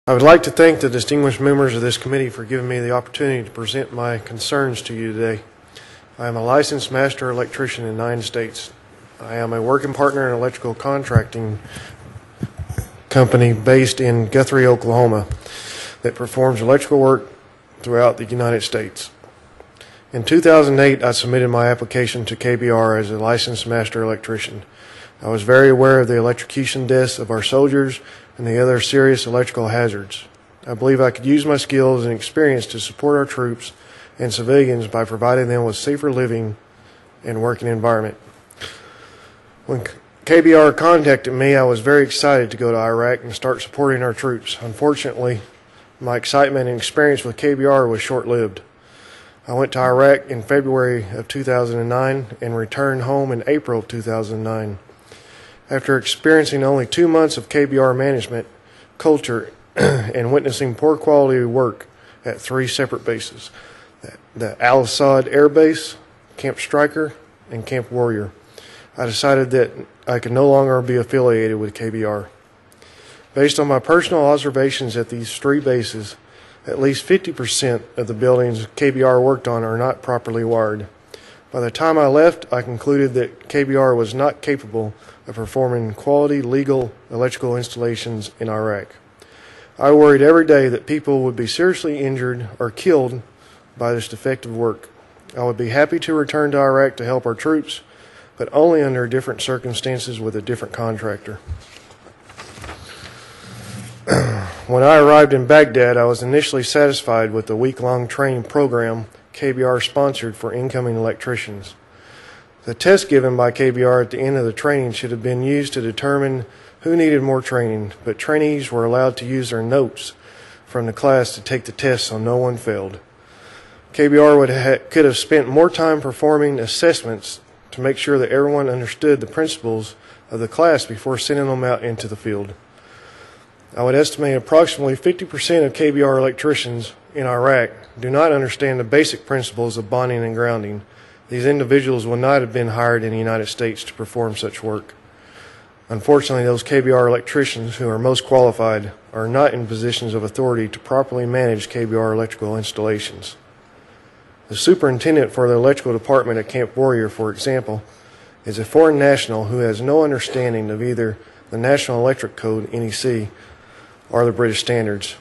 I would like to thank the distinguished members of this committee for giving me the opportunity to present my concerns to you today. I am a licensed master electrician in 9 states. I am a working partner in an electrical contracting company based in Guthrie, Oklahoma, that performs electrical work throughout the United States. In 2008, I submitted my application to KBR as a licensed master electrician. I was very aware of the electrocution deaths of our soldiers and the other serious electrical hazards. I believe I could use my skills and experience to support our troops and civilians by providing them with safer living and working environment. When KBR contacted me, I was very excited to go to Iraq and start supporting our troops. Unfortunately, my excitement and experience with KBR was short-lived. I went to Iraq in February of 2009 and returned home in April of 2009. After experiencing only 2 months of KBR management, culture, and witnessing poor quality work at 3 separate bases, the Al-Assad Air Base, Camp Stryker, and Camp Warrior, I decided that I could no longer be affiliated with KBR. Based on my personal observations at these 3 bases, at least 50% of the buildings KBR worked on are not properly wired. By the time I left, I concluded that KBR was not capable of performing quality legal electrical installations in Iraq. I worried every day that people would be seriously injured or killed by this defective work. I would be happy to return to Iraq to help our troops, but only under different circumstances with a different contractor. When I arrived in Baghdad, I was initially satisfied with the week-long training program KBR sponsored for incoming electricians. The test given by KBR at the end of the training should have been used to determine who needed more training, but trainees were allowed to use their notes from the class to take the test so no one failed. KBR could have spent more time performing assessments to make sure that everyone understood the principles of the class before sending them out into the field. I would estimate approximately 50% of KBR electricians in Iraq do not understand the basic principles of bonding and grounding. These individuals would not have been hired in the United States to perform such work. Unfortunately, those KBR electricians who are most qualified are not in positions of authority to properly manage KBR electrical installations. The superintendent for the electrical department at Camp Warrior, for example, is a foreign national who has no understanding of either the National Electric Code, NEC, or the British standards.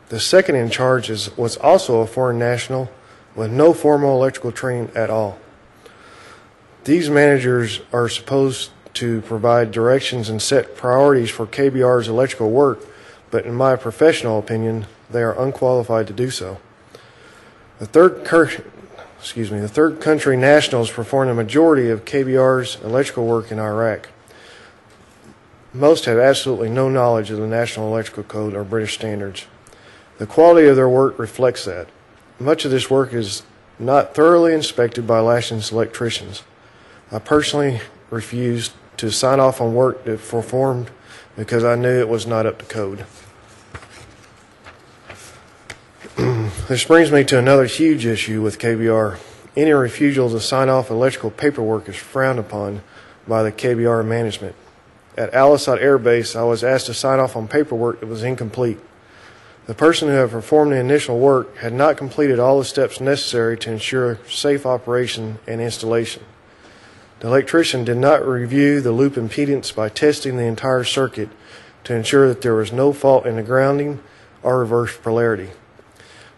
The second in charge was also a foreign national with no formal electrical training at all. These managers are supposed to provide directions and set priorities for KBR's electrical work, but in my professional opinion, they are unqualified to do so. The third country nationals perform the majority of KBR's electrical work in Iraq. Most have absolutely no knowledge of the National Electrical Code or British standards. The quality of their work reflects that. Much of this work is not thoroughly inspected by licensed electricians. I personally refused to sign off on work that performed because I knew it was not up to code. This brings me to another huge issue with KBR. Any refusal to sign off electrical paperwork is frowned upon by the KBR management. At Al-Assad Air Base, I was asked to sign off on paperwork that was incomplete. The person who had performed the initial work had not completed all the steps necessary to ensure safe operation and installation. The electrician did not review the loop impedance by testing the entire circuit to ensure that there was no fault in the grounding or reverse polarity.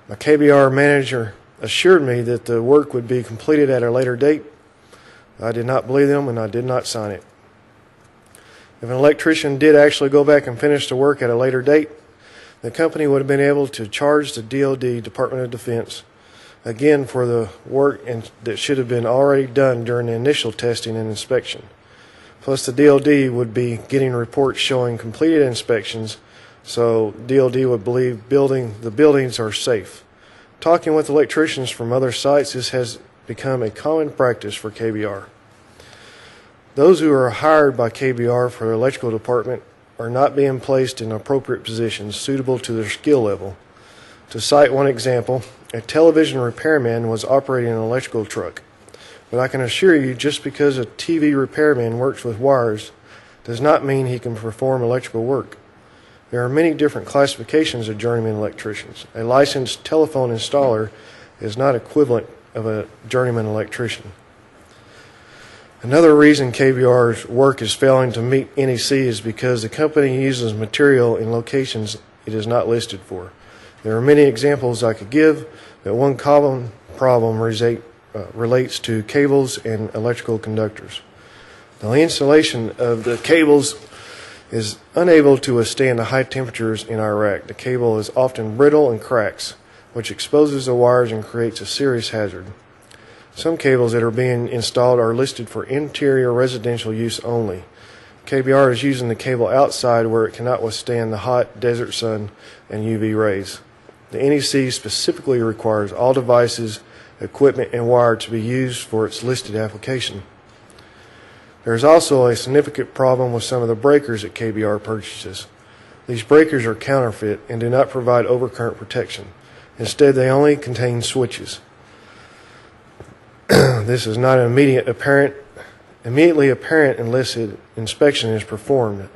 My KBR manager assured me that the work would be completed at a later date. I did not believe them and I did not sign it. If an electrician did actually go back and finish the work at a later date, the company would have been able to charge the DoD, Department of Defense, again for the work that should have been already done during the initial testing and inspection. Plus, the DoD would be getting reports showing completed inspections, so DoD would believe the buildings are safe. Talking with electricians from other sites, this has become a common practice for KBR. Those who are hired by KBR for the electrical department are not being placed in appropriate positions suitable to their skill level. To cite one example, a television repairman was operating an electrical truck. But I can assure you, just because a TV repairman works with wires does not mean he can perform electrical work. There are many different classifications of journeyman electricians. A licensed telephone installer is not equivalent of a journeyman electrician. Another reason KBR's work is failing to meet NEC is because the company uses material in locations it is not listed for. There are many examples I could give, but one common problem relates to cables and electrical conductors. The installation of the cables is unable to withstand the high temperatures in Iraq. The cable is often brittle and cracks, which exposes the wires and creates a serious hazard. Some cables that are being installed are listed for interior residential use only. KBR is using the cable outside where it cannot withstand the hot desert sun and UV rays. The NEC specifically requires all devices, equipment, and wire to be used for its listed application. There is also a significant problem with some of the breakers that KBR purchases. These breakers are counterfeit and do not provide overcurrent protection. Instead, they only contain switches. This is not immediately apparent unless an inspection is performed.